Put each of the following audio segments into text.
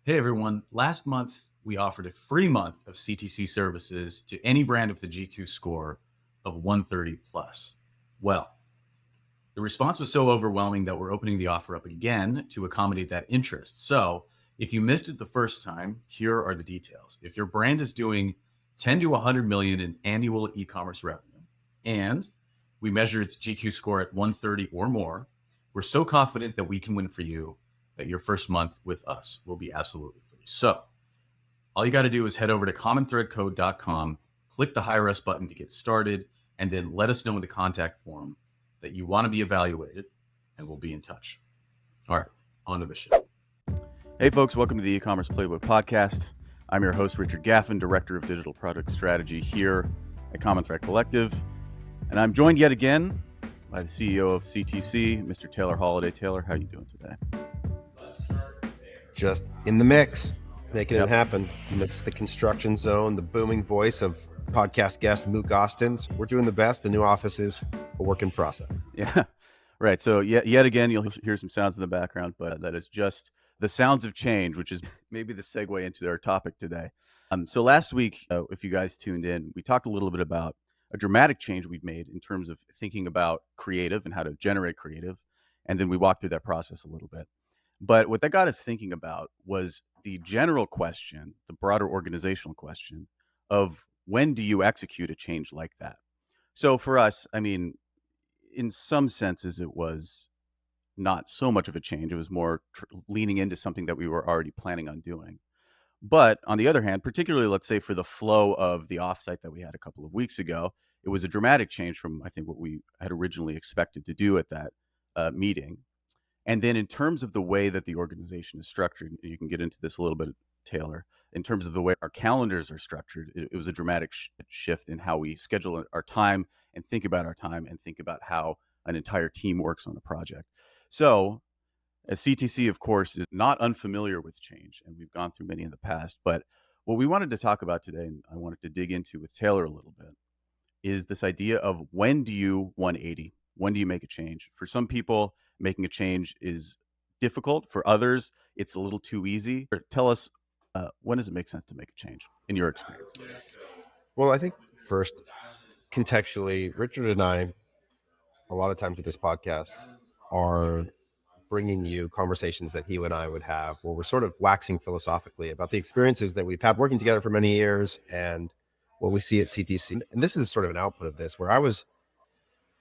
Hey everyone, last month we offered a free month of CTC services to any brand with a GQ score of 130 plus. Well, the response was so overwhelming that we're opening the offer up again to accommodate that interest. So, if you missed it the first time, here are the details. If your brand is doing 10 to 100 million in annual e-commerce revenue and we measure its GQ score at 130 or more, we're so confident that we can win for you that your first month with us will be absolutely free. So, all you got to do is head over to commonthreadcode.com, click the Hire Us button to get started, and then let us know in the contact form that you want to be evaluated, and we'll be in touch. All right, on to the show. Hey, folks, welcome to the E-commerce Playbook Podcast. I'm your host, Richard Gaffin, Director of Digital Product Strategy here at Common Thread Collective. And I'm joined yet again by the CEO of CTC, Mr. Taylor Holiday. Taylor, how are you doing today? Just in the mix, making it happen amidst the construction zone, the booming voice of podcast guest Luke Austin. We're doing the best. The new office is a work in process. Yeah, right. So yet again, you'll hear some sounds in the background, but that is just the sounds of change, which is maybe the segue into our topic today. So last week, if you guys tuned in, we talked a little bit about a dramatic change we've made in terms of thinking about creative and how to generate creative. And then we walked through that process a little bit. But what that got us thinking about was the general question, the broader organizational question of when do you execute a change like that? So for us, I mean, in some senses, it was not so much of a change. It was more leaning into something that we were already planning on doing. But on the other hand, particularly, let's say for the flow of the offsite that we had a couple of weeks ago, it was a dramatic change from, I think, what we had originally expected to do at that meeting. And then in terms of the way that the organization is structured, you can get into this a little bit, Taylor, in terms of the way our calendars are structured, it was a dramatic shift in how we schedule our time and think about our time and think about how an entire team works on a project. So as CTC, of course, is not unfamiliar with change, and we've gone through many in the past. But what we wanted to talk about today, and I wanted to dig into with Taylor a little bit, is this idea of when do you 180? When do you make a change? For some people, making a change is difficult. For others, it's a little too easy. Tell us, when does it make sense to make a change in your experience? Well, I think first, contextually, Richard and I, a lot of times with this podcast, are bringing you conversations that he and I would have where we're sort of waxing philosophically about the experiences that we've had working together for many years and what we see at CTC. And this is sort of an output of this, where I was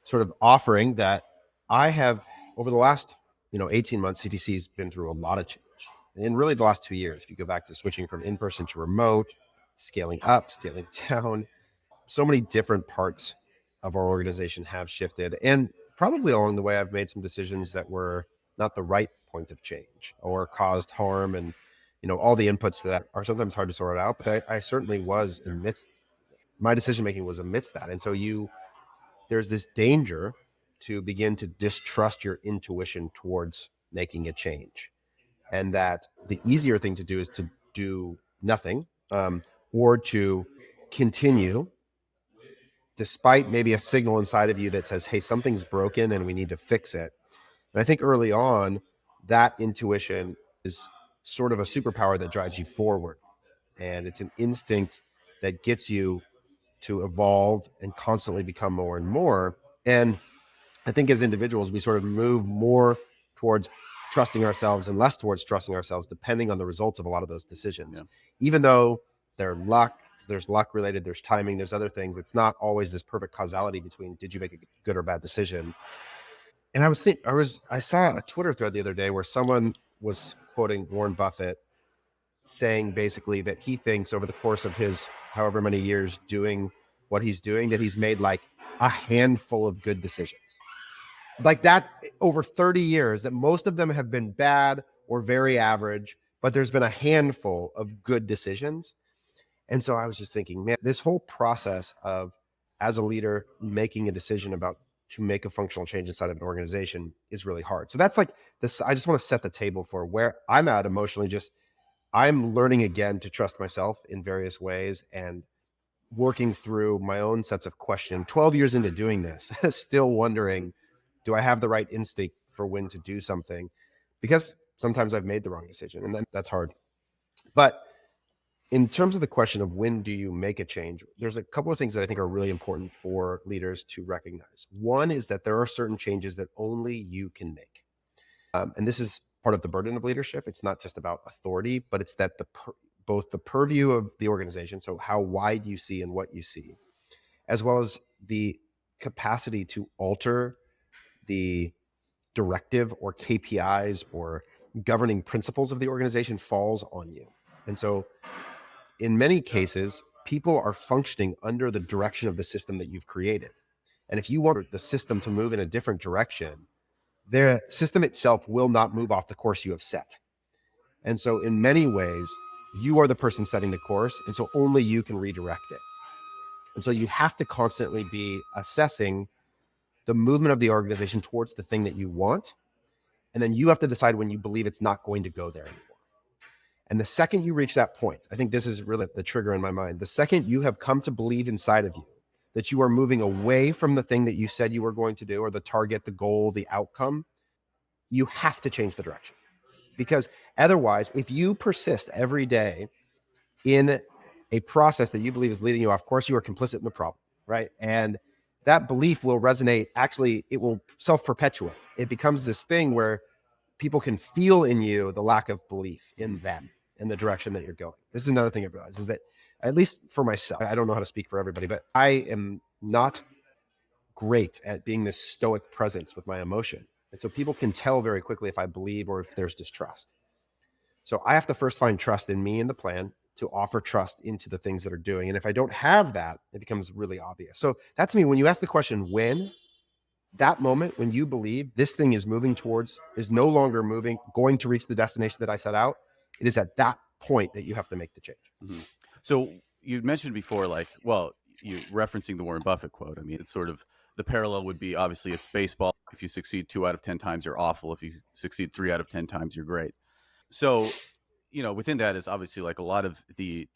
sort of offering that I have, over the last 18 months, CTC's been through a lot of change. And really the last 2 years, if you go back to switching from in-person to remote, scaling up, scaling down, so many different parts of our organization have shifted. And probably along the way, I've made some decisions that were not the right point of change or caused harm. And, all the inputs to that are sometimes hard to sort out. But I certainly was my decision-making was amidst that. And so there's this danger to begin to distrust your intuition towards making a change. And that the easier thing to do is to do nothing, or to continue despite maybe a signal inside of you that says, hey, something's broken and we need to fix it. And I think early on, that intuition is sort of a superpower that drives you forward. And it's an instinct that gets you to evolve and constantly become more and more. And I think as individuals, we sort of move more towards trusting ourselves and less towards trusting ourselves, depending on the results of a lot of those decisions. Yeah. Even though there's luck related, there's timing, there's other things. It's not always this perfect causality between did you make a good or bad decision. And I saw a Twitter thread the other day where someone was quoting Warren Buffett, saying basically that he thinks over the course of his however many years doing what he's doing, that he's made like a handful of good decisions. Like that over 30 years, that most of them have been bad or very average, but there's been a handful of good decisions. And so I was just thinking, man, this whole process of, as a leader, making a decision about to make a functional change inside of an organization is really hard. So that's like this. I just want to set the table for where I'm at emotionally. I'm learning again to trust myself in various ways and working through my own sets of questions. 12 years into doing this, still wondering, do I have the right instinct for when to do something? Because sometimes I've made the wrong decision, and that's hard. But in terms of the question of when do you make a change, there's a couple of things that I think are really important for leaders to recognize. One is that there are certain changes that only you can make. And this is part of the burden of leadership. It's not just about authority, but it's that both the purview of the organization, so how wide you see and what you see, as well as the capacity to alter the directive or KPIs or governing principles of the organization falls on you. And so in many cases, people are functioning under the direction of the system that you've created. And if you want the system to move in a different direction, the system itself will not move off the course you have set. And so in many ways, you are the person setting the course. And so only you can redirect it. And so you have to constantly be assessing the movement of the organization towards the thing that you want. And then you have to decide when you believe it's not going to go there anymore. And the second you reach that point, I think this is really the trigger in my mind. The second you have come to believe inside of you that you are moving away from the thing that you said you were going to do, or the target, the goal, the outcome, you have to change the direction. Because otherwise, if you persist every day in a process that you believe is leading you off course, you are complicit in the problem, right? And that belief will resonate. Actually, it will self-perpetuate. It becomes this thing where people can feel in you the lack of belief in them, in the direction that you're going. This is another thing I realized, is that, at least for myself, I don't know how to speak for everybody, but I am not great at being this stoic presence with my emotion. And so people can tell very quickly if I believe or if there's distrust. So I have to first find trust in me and the plan to offer trust into the things that are doing. And if I don't have that, it becomes really obvious. So that, to me, when you ask the question, when, that moment when you believe this thing is moving towards, is no longer moving, going to reach the destination that I set out, it is at that point that you have to make the change. Mm-hmm. So you mentioned before, like, well, you referencing the Warren Buffett quote. I mean, it's sort of, the parallel would be, obviously it's baseball. If you succeed 2 out of 10 times, you're awful. If you succeed 3 out of 10 times, you're great. So, you know, within that is obviously like a lot of the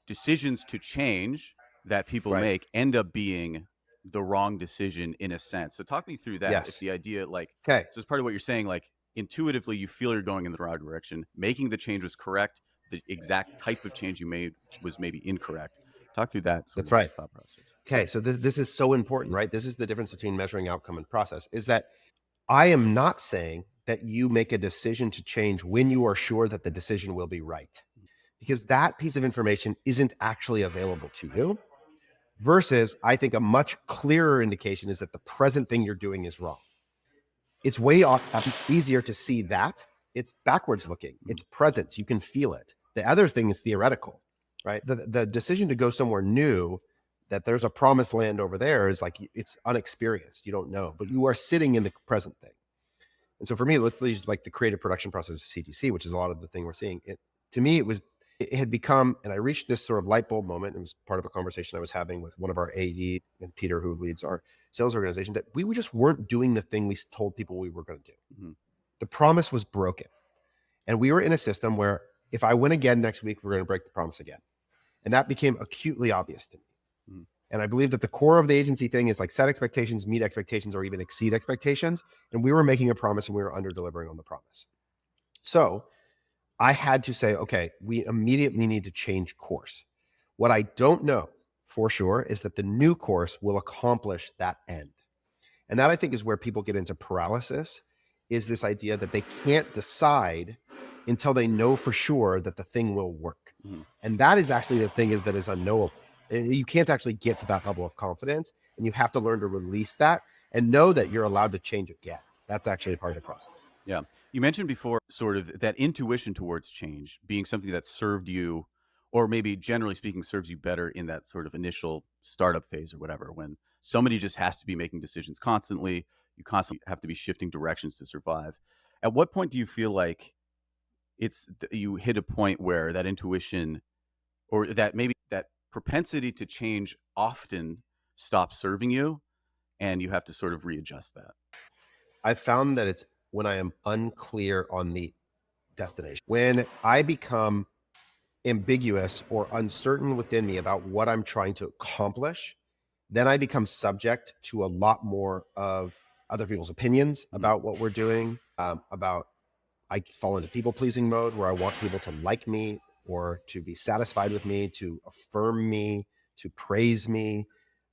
decisions to change that people make end up being the wrong decision in a sense. So talk me through that. Yes. If the idea, like, Okay. so it's part of what you're saying, like intuitively you feel you're going in the wrong direction, making the change was correct. The exact type of change you made was maybe incorrect. Talk through that. That's right. Thought process. Okay. So this is so important, right? This is the difference between measuring outcome and process, is that I am not saying that you make a decision to change when you are sure that the decision will be right, because that piece of information isn't actually available to you. Versus, I think a much clearer indication is that the present thing you're doing is wrong. It's way easier to see that. It's backwards looking. It's present. You can feel it. The other thing is theoretical, right? The decision to go somewhere new, that there's a promised land over there, is like, it's unexperienced. You don't know, but you are sitting in the present thing. And so for me, let's use like the creative production process of CTC, which is a lot of the thing we're seeing. To me, it had become, and I reached this sort of light bulb moment. It was part of a conversation I was having with one of our AE and Peter, who leads our sales organization, that we just weren't doing the thing we told people we were going to do. Mm-hmm. The promise was broken. And we were in a system where if I win again next week, we're going to break the promise again. And that became acutely obvious to me. Mm-hmm. And I believe that the core of the agency thing is like set expectations, meet expectations, or even exceed expectations. And we were making a promise and we were under delivering on the promise. So I had to say, okay, we immediately need to change course. What I don't know for sure is that the new course will accomplish that end. And that, I think, is where people get into paralysis, is this idea that they can't decide until they know for sure that the thing will work. Mm-hmm. And that is actually the thing that is unknowable. You can't actually get to that level of confidence, and you have to learn to release that and know that you're allowed to change again. That's actually a part of the process. Yeah. You mentioned before sort of that intuition towards change being something that served you, or maybe generally speaking, serves you better in that sort of initial startup phase or whatever, when somebody just has to be making decisions constantly. You constantly have to be shifting directions to survive. At what point do you feel like you hit a point where that intuition, or that maybe that propensity to change often stops serving you and you have to sort of readjust that? I found that it's when I am unclear on the destination, when I become ambiguous or uncertain within me about what I'm trying to accomplish, then I become subject to a lot more of other people's opinions about what we're doing, I fall into people-pleasing mode where I want people to like me, or to be satisfied with me, to affirm me, to praise me.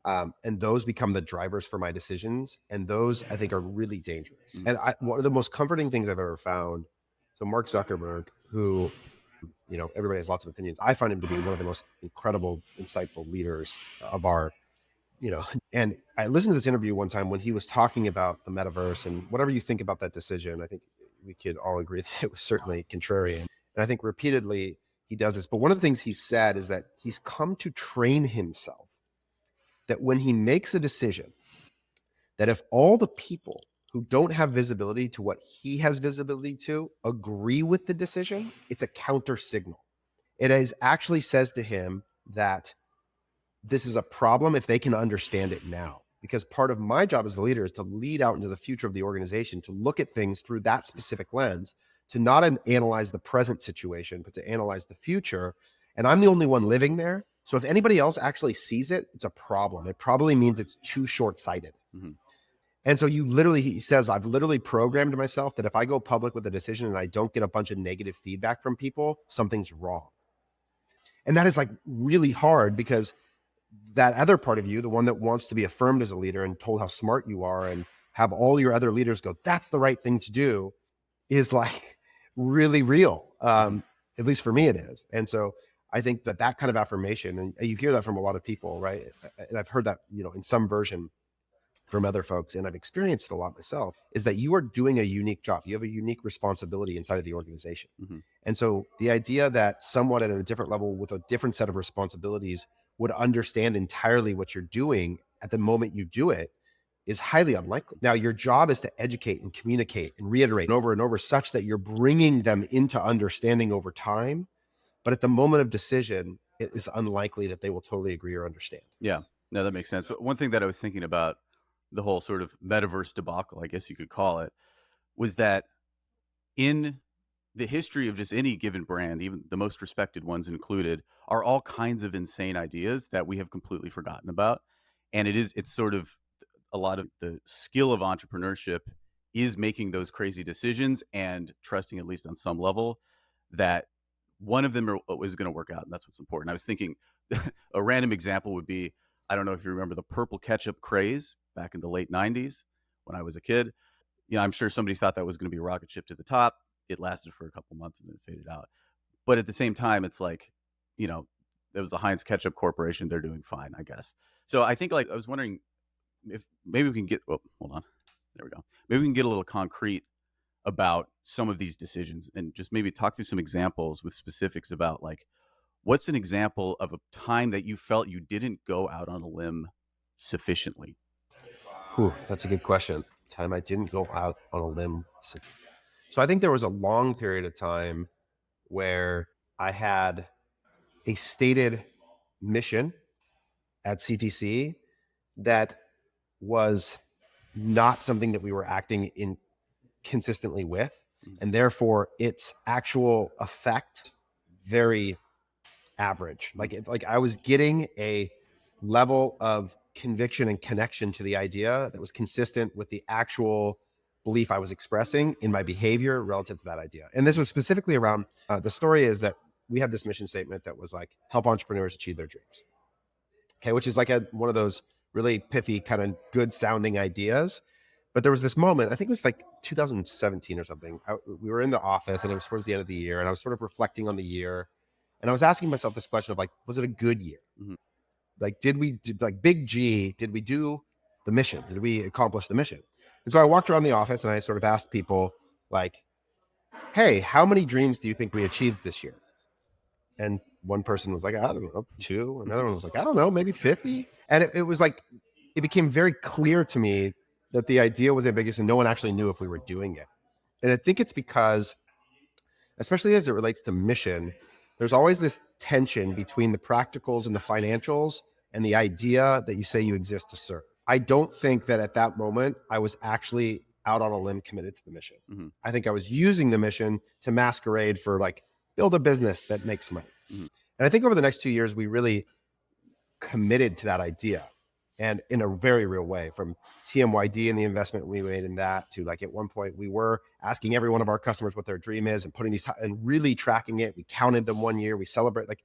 And those become the drivers for my decisions. And those I think are really dangerous. And one of the most comforting things I've ever found. So Mark Zuckerberg, who, everybody has lots of opinions. I find him to be one of the most incredible, insightful leaders of our, and I listened to this interview one time when he was talking about the metaverse, and whatever you think about that decision, I think we could all agree that it was certainly contrarian. And I think repeatedly he does this. But one of the things he said is that he's come to train himself that when he makes a decision, that if all the people who don't have visibility to what he has visibility to agree with the decision, it's a counter signal. Actually says to him that this is a problem if they can understand it now. Because part of my job as the leader is to lead out into the future of the organization, to look at things through that specific lens, to not analyze the present situation, but to analyze the future. And I'm the only one living there. So if anybody else actually sees it, it's a problem. It probably means it's too short-sighted. Mm-hmm. And so he says, I've literally programmed myself that if I go public with a decision and I don't get a bunch of negative feedback from people, something's wrong. And that is like really hard, because that other part of you, the one that wants to be affirmed as a leader and told how smart you are and have all your other leaders go, that's the right thing to do, is like really real. At least for me it is. And so I think that kind of affirmation, and you hear that from a lot of people, right? And I've heard that, in some version from other folks, and I've experienced it a lot myself, is that you are doing a unique job. You have a unique responsibility inside of the organization. Mm-hmm. And so the idea that someone at a different level with a different set of responsibilities would understand entirely what you're doing at the moment you do it is highly unlikely. Now, your job is to educate and communicate and reiterate over and over such that you're bringing them into understanding over time. But at the moment of decision, it is unlikely that they will totally agree or understand. Yeah, no, that makes sense. One thing that I was thinking about the whole sort of metaverse debacle, I guess you could call it, was that in the history of just any given brand, even the most respected ones included, are all kinds of insane ideas that we have completely forgotten about. And it's sort of a lot of the skill of entrepreneurship is making those crazy decisions and trusting, at least on some level, that one of them is going to work out. And that's what's important. I was thinking a random example would be, I don't know if you remember the purple ketchup craze back in the late 90s when I was a kid. I'm sure somebody thought that was going to be a rocket ship to the top. It lasted for a couple months and then it faded out. But at the same time, it's like, it was the Heinz Ketchup Corporation. They're doing fine, I guess. So I think, I was wondering if maybe we can get, hold on. There we go. Maybe we can get a little concrete about some of these decisions and just maybe talk through some examples with specifics about, like, what's an example of a time that you felt you didn't go out on a limb sufficiently? That's a good question. Time I didn't go out on a limb. So I think there was a long period of time where I had a stated mission at CTC that was not something that we were acting in consistently with, and therefore its actual effect very average. Like I was getting a level of conviction and connection to the idea that was consistent with the actual belief I was expressing in my behavior relative to that idea. And this was specifically around the story is that we had this mission statement that was like, help entrepreneurs achieve their dreams. Okay, which is like one of those really pithy, kind of good sounding ideas. But there was this moment, I think it was like 2017 or something. We were in the office and it was towards the end of the year, and I was sort of reflecting on the year. And I was asking myself this question of like, was it a good year? Mm-hmm. Like, did we do, like big G, did we do the mission? Did we accomplish the mission? And so I walked around the office and I sort of asked people like, hey, how many dreams do you think we achieved this year? And one person was like, I don't know, 2. Another one was like, I don't know, maybe 50. And it was like, it became very clear to me that the idea was ambiguous and no one actually knew if we were doing it. And I think it's because, especially as it relates to mission, there's always this tension between the practicals and the financials and the idea that you say you exist to serve. I don't think that at that moment I was actually out on a limb committed to the mission. Mm-hmm. I think I was using the mission to masquerade for like, build a business that makes money. Mm-hmm. And I think over the next 2 years, we really committed to that idea. And in a very real way, from TMYD and the investment we made in that to like at one point we were asking every one of our customers what their dream is and putting these and really tracking it. We counted them one year. We celebrate like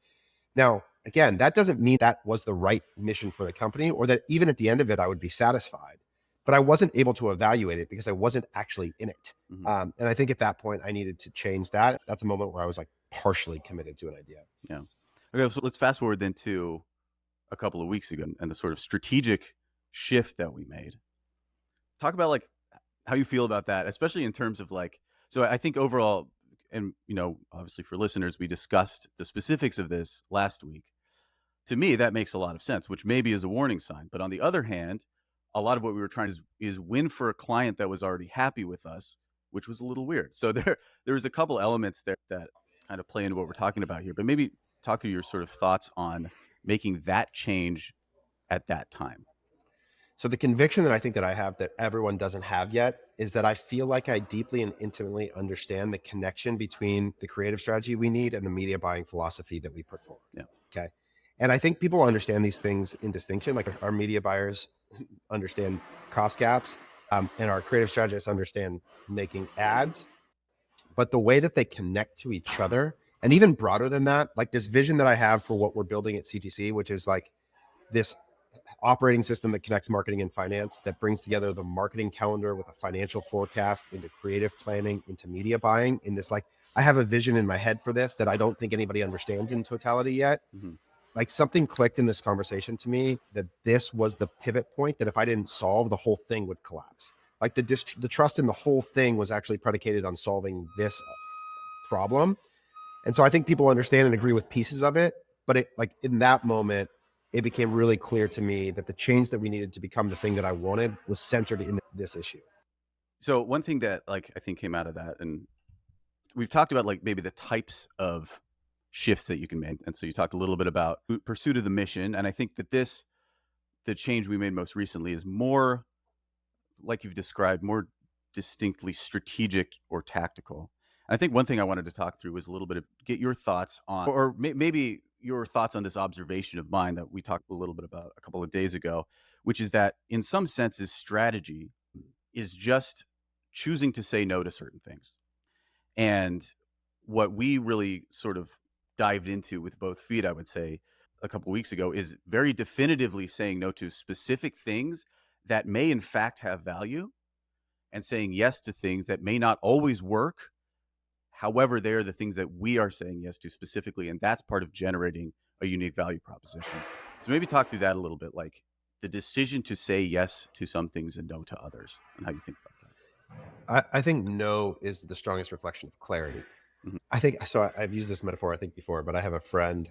now, again, that doesn't mean that was the right mission for the company or that even at the end of it, I would be satisfied. But I wasn't able to evaluate it because I wasn't actually in it. And I think at that point, I needed to change that. That's a moment where I was like partially committed to an idea. Yeah. Okay, so let's fast forward then to a couple of weeks ago and the sort of strategic shift that we made. Talk about like how you feel about that, especially in terms of like, so I think overall, and obviously for listeners, we discussed the specifics of this last week. To me, that makes a lot of sense, which maybe is a warning sign. But on the other hand, a lot of what we were trying to is win for a client that was already happy with us, which was a little weird. So there's a couple elements there that kind of play into what we're talking about here. But maybe talk through your sort of thoughts on making that change at that time. So the conviction that I think that I have that everyone doesn't have yet is that I feel like I deeply and intimately understand the connection between the creative strategy we need and the media buying philosophy that we put forward. Yeah. Okay. And I think people understand these things in distinction. Like our media buyers understand cost gaps, and our creative strategists understand making ads. But the way that they connect to each other, and even broader than that, like this vision that I have for what we're building at CTC, which is like this operating system that connects marketing and finance, that brings together the marketing calendar with a financial forecast into creative planning, into media buying, in this, like, I have a vision in my head for this that I don't think anybody understands in totality yet. Like something clicked in this conversation to me that this was the pivot point that if I didn't solve, the whole thing would collapse. Like the trust in the whole thing was actually predicated on solving this problem. And so I think people understand and agree with pieces of it, but it, like in that moment, it became really clear to me that the change that we needed to become the thing that I wanted was centered in this issue. So one thing that like I think came out of that, and we've talked about like maybe the types of shifts that you can make. And so you talked a little bit about pursuit of the mission. And I think that the change we made most recently is more, like you've described, more distinctly strategic or tactical. And I think one thing I wanted to talk through was a little bit of get your thoughts on, or maybe your thoughts on this observation of mine that we talked a little bit about a couple of days ago, which is that in some senses, strategy is just choosing to say no to certain things. And what we really sort of dived into with both feet, I would say, a couple of weeks ago, is very definitively saying no to specific things that may in fact have value and saying yes to things that may not always work. However, they're the things that we are saying yes to specifically, and that's part of generating a unique value proposition. So maybe talk through that a little bit, like the decision to say yes to some things and no to others, and how you think about that. I think no is the strongest reflection of clarity. I think so. I've used this metaphor, I think, before, but I have a friend,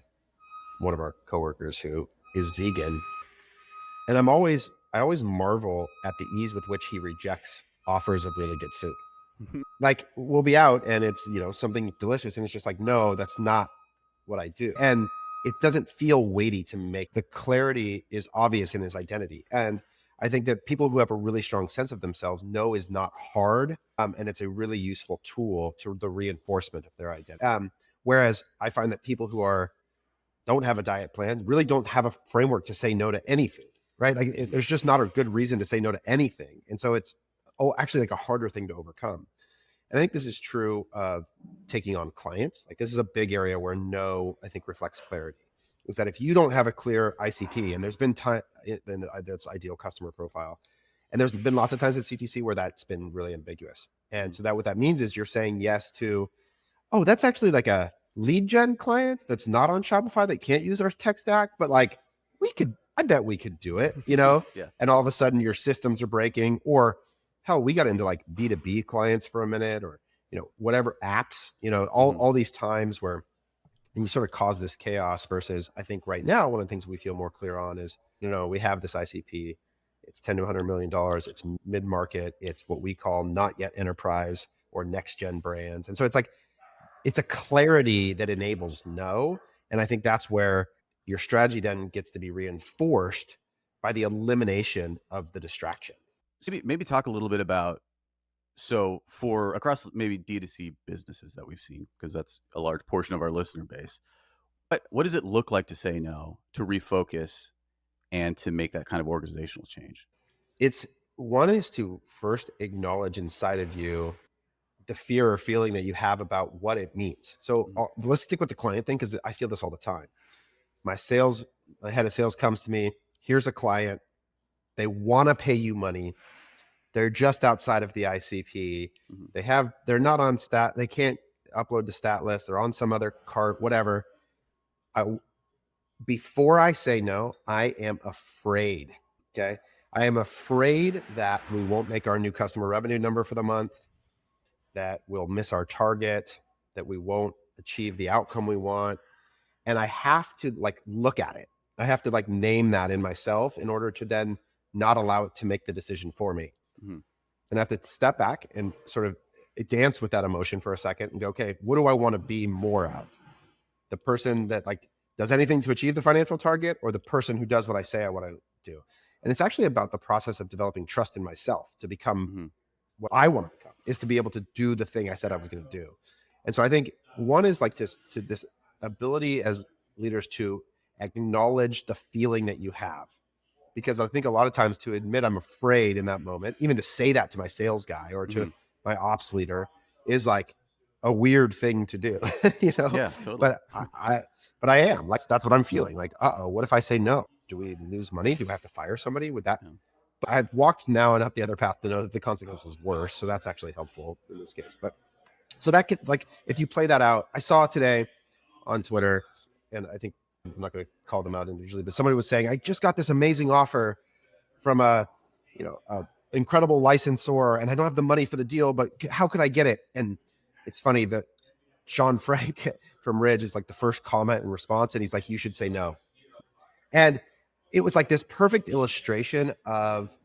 one of our coworkers, who is vegan, and I always marvel at the ease with which he rejects offers of really good food. Like we'll be out and it's something delicious, and it's just like, no, that's not what I do, and it doesn't feel weighty to make. The clarity is obvious in his identity, and I think that people who have a really strong sense of themselves know is not hard, and it's a really useful tool to the reinforcement of their identity. Whereas I find that people who don't have a diet plan really don't have a framework to say no to any food, right? Like there's just not a good reason to say no to anything, and so it's actually like a harder thing to overcome. And I think this is true of taking on clients. Like this is a big area where no, I think, reflects clarity. Is that if you don't have a clear ICP, and there's been time, that's ideal customer profile, and there's been lots of times at CTC where that's been really ambiguous. And so that what that means is you're saying yes to, oh, that's actually like a lead gen client that's not on Shopify that can't use our tech stack, but like I bet we could do it, Yeah. And all of a sudden your systems are breaking, or hell, we got into like B2B clients for a minute, or whatever apps, all these times where. And you sort of cause this chaos versus, I think right now, one of the things we feel more clear on is, we have this ICP, it's $10 to $100 million, it's mid-market, it's what we call not yet enterprise or next gen brands. And so it's a clarity that enables no. And I think that's where your strategy then gets to be reinforced by the elimination of the distraction. So maybe talk a little bit about, so for across maybe D2C businesses that we've seen, because that's a large portion of our listener base, what does it look like to say no, to refocus, and to make that kind of organizational change? It's one is to first acknowledge inside of you the fear or feeling that you have about what it means. So let's stick with the client thing, because I feel this all the time. My head of sales comes to me. Here's a client. They want to pay you money. They're just outside of the ICP. They're not on stat. They can't upload to stat list. They're on some other cart, whatever. Before I say no, I am afraid. Okay. I am afraid that we won't make our new customer revenue number for the month, that we'll miss our target, that we won't achieve the outcome we want. And I have to look at it. I have to name that in myself in order to then not allow it to make the decision for me. And I have to step back and sort of dance with that emotion for a second and go, okay, what do I want to be more of? The person that does anything to achieve the financial target, or the person who does what I say I want to do? And it's actually about the process of developing trust in myself to become what I want to become, is to be able to do the thing I said I was going to do. And so I think one is to this ability as leaders to acknowledge the feeling that you have. Because I think a lot of times to admit I'm afraid in that moment, even to say that to my sales guy or to my ops leader, is a weird thing to do, Yeah, totally. But I am that's what I'm feeling. What if I say no? Do we lose money? Do I have to fire somebody with that? But I've walked now enough the other path to know that the consequence is worse. So that's actually helpful in this case. But so that could, if you play that out, I saw today on Twitter, and I think I'm not going to call them out individually, but somebody was saying, I just got this amazing offer from a incredible licensor, and I don't have the money for the deal, but how could I get it? And it's funny that Sean Frank from Ridge is the first comment and response, and he's like, you should say no. And it was this perfect illustration of,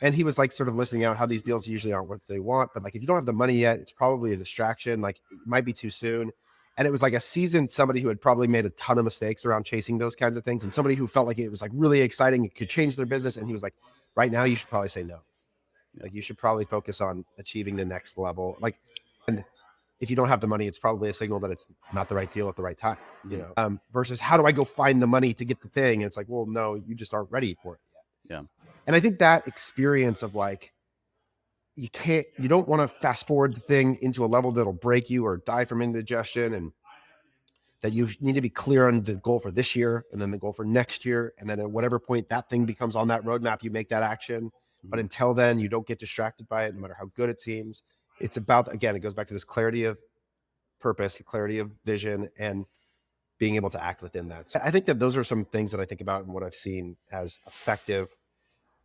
and he was sort of listening out how these deals usually aren't what they want, but if you don't have the money yet, it's probably a distraction. It might be too soon. And it was a seasoned somebody who had probably made a ton of mistakes around chasing those kinds of things, and somebody who felt like it was really exciting, it could change their business. And he was like, right now you should probably say no. You should probably focus on achieving the next level. And if you don't have the money, it's probably a signal that it's not the right deal at the right time, versus how do I go find the money to get the thing? And it's well, no, you just aren't ready for it yet. Yeah. And I think that experience of you don't want to fast forward the thing into a level that'll break you or die from indigestion, and that you need to be clear on the goal for this year and then the goal for next year. And then at whatever point that thing becomes on that roadmap, you make that action. But until then, you don't get distracted by it, no matter how good it seems. It's about, again, it goes back to this clarity of purpose, clarity of vision, and being able to act within that. So I think that those are some things that I think about, and what I've seen as effective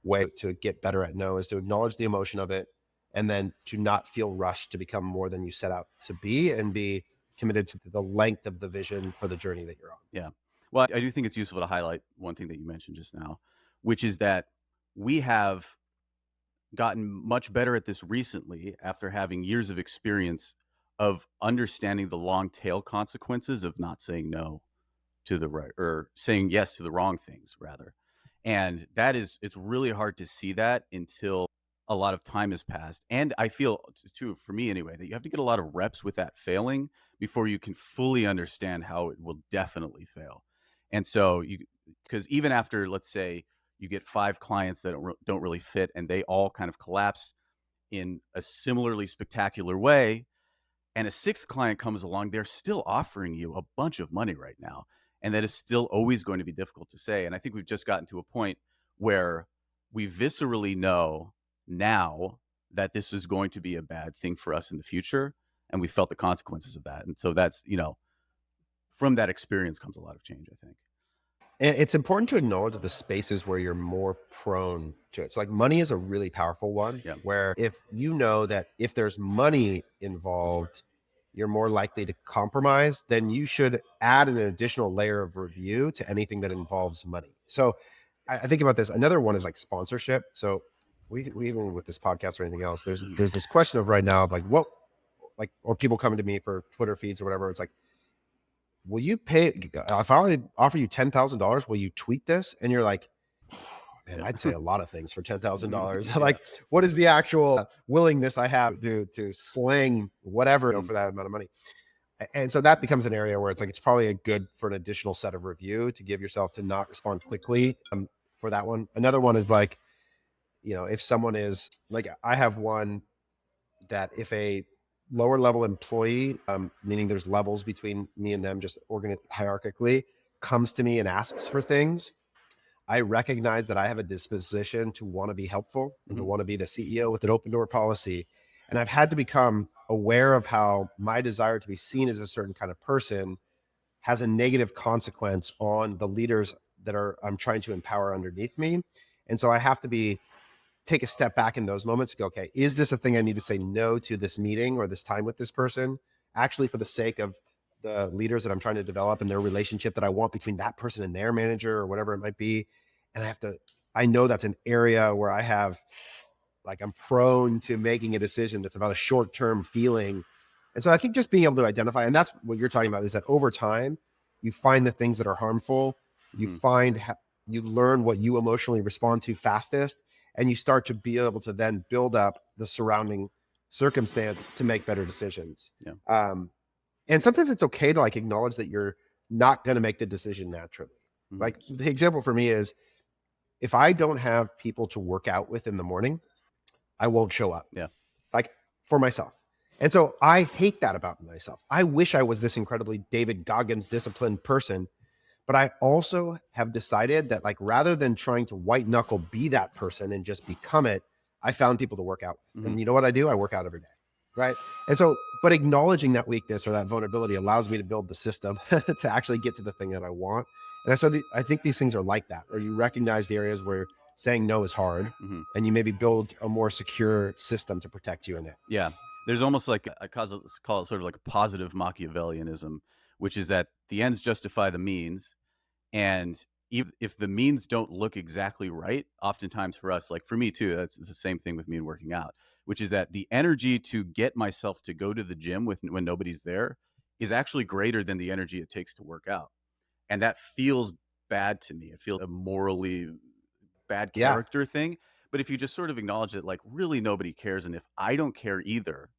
way to get better at no is to acknowledge the emotion of it, and then to not feel rushed to become more than you set out to be, and be committed to the length of the vision for the journey that you're on. Yeah. Well, I do think it's useful to highlight one thing that you mentioned just now, which is that we have gotten much better at this recently after having years of experience of understanding the long tail consequences of not saying no to the right, or saying yes to the wrong things rather. And it's really hard to see that until a lot of time has passed. And I feel too, for me anyway, that you have to get a lot of reps with that failing before you can fully understand how it will definitely fail. And so because even after, let's say, you get 5 clients that don't really fit, and they all kind of collapse in a similarly spectacular way, and a 6th client comes along, they're still offering you a bunch of money right now. And that is still always going to be difficult to say. And I think we've just gotten to a point where we viscerally know now that this is going to be a bad thing for us in the future. And we felt the consequences of that. And so that's, from that experience comes a lot of change, I think. And it's important to acknowledge the spaces where you're more prone to it. So money is a really powerful one, where if you know that if there's money involved, you're more likely to compromise, then you should add an additional layer of review to anything that involves money. So I think about this. Another one is sponsorship. So we even with this podcast or anything else, there's this question of right now of what, or people coming to me for Twitter feeds or whatever. It's will you pay, if I offer you $10,000, will you tweet this? And you're like, man, I'd say a lot of things for $10,000. What is the actual willingness I have to sling whatever for that amount of money? And so that becomes an area where it's probably good for an additional set of review to give yourself to not respond quickly. for that one. Another one is like, if someone is like, I have one that if a lower level employee, meaning there's levels between me and them, just hierarchically, comes to me and asks for things, I recognize that I have a disposition to want to be helpful and to want to be the CEO with an open door policy. And I've had to become aware of how my desire to be seen as a certain kind of person has a negative consequence on the leaders that I'm trying to empower underneath me. And so I have to take a step back in those moments and go, okay, is this a thing I need to say no to this meeting or this time with this person, actually for the sake of the leaders that I'm trying to develop and their relationship that I want between that person and their manager or whatever it might be. And I know that's an area where I'm prone to making a decision that's about a short-term feeling. And so I think just being able to identify, and that's what you're talking about, is that over time, you find the things that are harmful, you you learn what you emotionally respond to fastest, and you start to be able to then build up the surrounding circumstance to make better decisions. Yeah. And sometimes it's okay to like acknowledge that you're not going to make the decision naturally. Like the example for me is, if I don't have people to work out with in the morning, I won't show up. Yeah. Like for myself. And so I hate that about myself. I wish I was this incredibly David Goggins disciplined person, but I also have decided that, like, rather than trying to white knuckle be that person and just become it, I found people to work out with. And you know what I do? I work out every day. Right. And so, but acknowledging that weakness or that vulnerability allows me to build the system to actually get to the thing that I want. And so I think these things are like that, where you recognize the areas where saying no is hard and you maybe build a more secure system to protect you in it. Yeah. There's almost like I call it sort of like a positive Machiavellianism, which is that the ends justify the means. And if the means don't look exactly right, oftentimes for us, like for me too, that's the same thing with me and working out, which is that the energy to get myself to go to the gym when nobody's there is actually greater than the energy it takes to work out. And that feels bad to me. It feels a morally bad character thing. But if you just sort of acknowledge that, like, really nobody cares, and if I don't care either,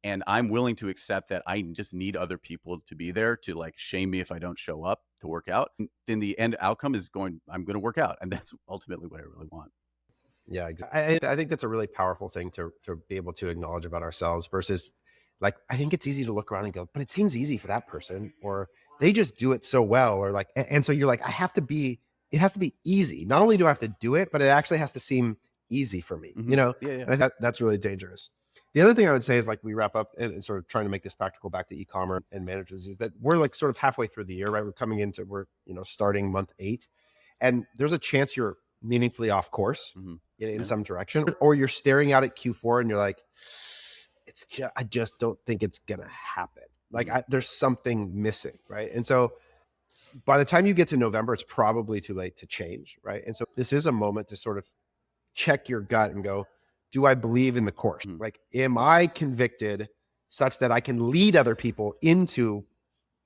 and I'm willing to accept that I just need other people to be there to like shame me if I don't show up to work out, then the end outcome is I'm going to work out. And that's ultimately what I really want. Yeah, exactly. I think that's a really powerful thing to be able to acknowledge about ourselves versus, like, I think it's easy to look around and go, but it seems easy for that person, or they just do it so well, or like, and so you're like, it has to be easy. Not only do I have to do it, but it actually has to seem easy for me, Yeah. And I think that's really dangerous. The other thing I would say is, like, we wrap up and sort of trying to make this practical back to e-commerce and managers, is that we're like sort of halfway through the year, right? We're starting month 8, and there's a chance you're meaningfully off course in some direction, or you're staring out at Q4 and you're like, I just don't think it's going to happen. Like there's something missing. Right. And so by the time you get to November, it's probably too late to change. Right. And so this is a moment to sort of check your gut and go, do I believe in the course? Like, am I convicted such that I can lead other people into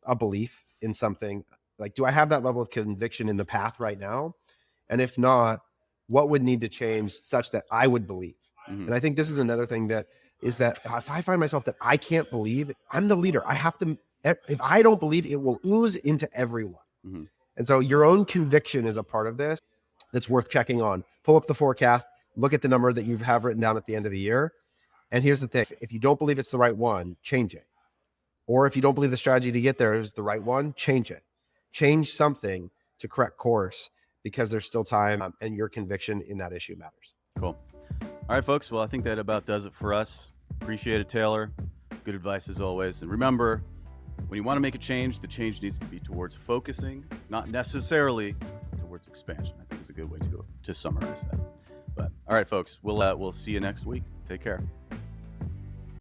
a belief in something? Like, do I have that level of conviction in the path right now? And if not, what would need to change such that I would believe? And I think this is another thing that if I find myself that I can't believe, I'm the leader. I have to, if I don't believe, it will ooze into everyone. And so your own conviction is a part of this that's worth checking on. Pull up the forecast, look at the number that you have written down at the end of the year. And here's the thing. If you don't believe it's the right one, change it. Or if you don't believe the strategy to get there is the right one, change it. Change something to correct course, because there's still time, and your conviction in that issue matters. Cool. All right, folks. Well, I think that about does it for us. Appreciate it, Taylor. Good advice as always. And remember, when you want to make a change, the change needs to be towards focusing, not necessarily towards expansion. I think is a good way to summarize that. But all right, folks, we'll see you next week. Take care.